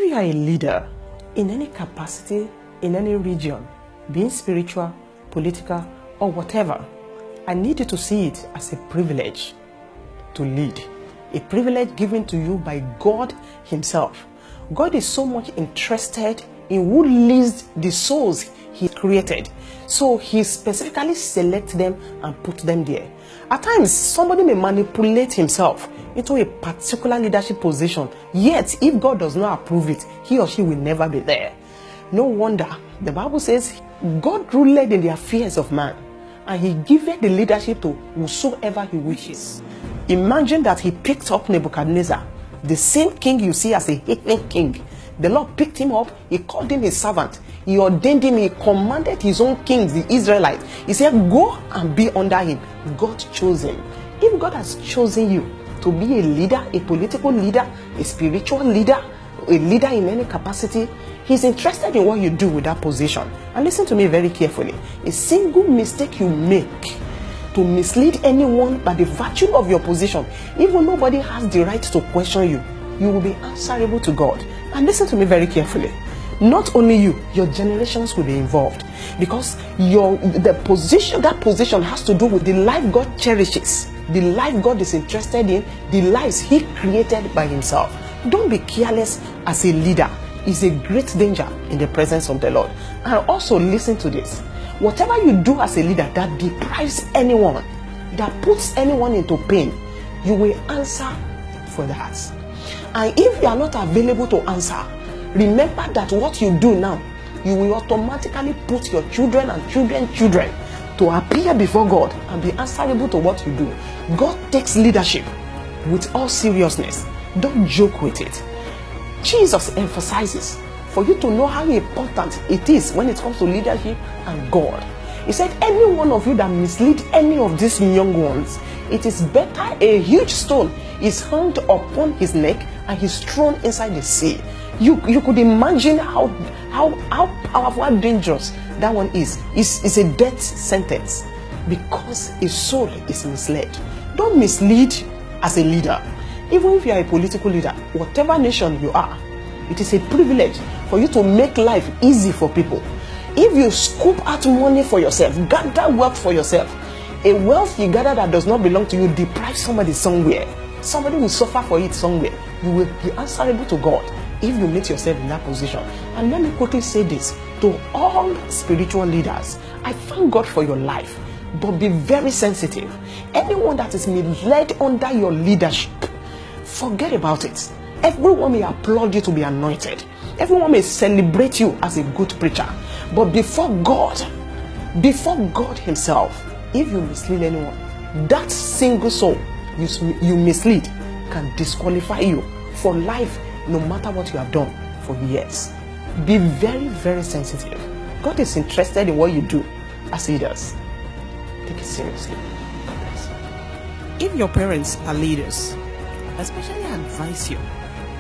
you are a leader in any capacity, in any region, being spiritual, political, or whatever, I need you to see it as a privilege to lead. A privilege given to you by God Himself. God is so much interested in who leads the souls He created. So He specifically selects them and put them there. At times, somebody may manipulate himself into a particular leadership position, yet if God does not approve it, he or she will never be there. No wonder the Bible says God ruled in the affairs of man, and He giveth the leadership to whosoever He wishes. Imagine that He picked up Nebuchadnezzar, the same king you see as a heathen king. The Lord picked him up, He called him His servant, He ordained him, He commanded His own kings, the Israelites. He said, go and be under him. God chose him. If God has chosen you to be a leader, a political leader, a spiritual leader, a leader in any capacity, He's interested in what you do with that position. And listen to me very carefully. A single mistake you make to mislead anyone by the virtue of your position, even nobody has the right to question you, you will be answerable to God. And listen to me very carefully. Not only you, your generations will be involved, because that position has to do with the life God cherishes, the life God is interested in, the lives He created by Himself. Don't be careless as a leader. It's a great danger in the presence of the Lord. And also listen to this. Whatever you do as a leader that deprives anyone, that puts anyone into pain, you will answer for that. And if you are not available to answer, remember that what you do now, you will automatically put your children and children to appear before God and be answerable to what you do. God takes leadership with all seriousness. Don't joke with it. Jesus emphasizes for you to know how important it is when it comes to leadership and God. He said, any one of you that mislead any of these young ones, it is better a huge stone is hung upon his neck and he's thrown inside the sea. You could imagine how powerful, how dangerous that one is. It's a death sentence because a soul is misled. Don't mislead as a leader. Even if you are a political leader, whatever nation you are, it is a privilege for you to make life easy for people. If you scoop out money for yourself, gather wealth for yourself, a wealth you gather that does not belong to you, deprive somebody somewhere. Somebody will suffer for it somewhere. You will be answerable to God if you meet yourself in that position. And let me quickly say this to all spiritual leaders. I thank God for your life, but be very sensitive. Anyone that is led under your leadership, forget about it. Everyone may applaud you to be anointed. Everyone may celebrate you as a good preacher. But before God Himself, if you mislead anyone, that single soul you mislead can disqualify you for life, no matter what you have done for years. Be very, very sensitive. God is interested in what you do as leaders. Take it seriously. If your parents are leaders, I especially advise you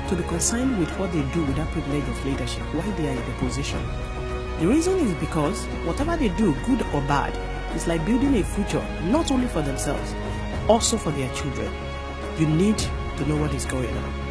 to be concerned with what they do with that privilege of leadership, why they are in the position. The reason is because whatever they do, good or bad, is like building a future, not only for themselves, also for their children. You need to know what is going on.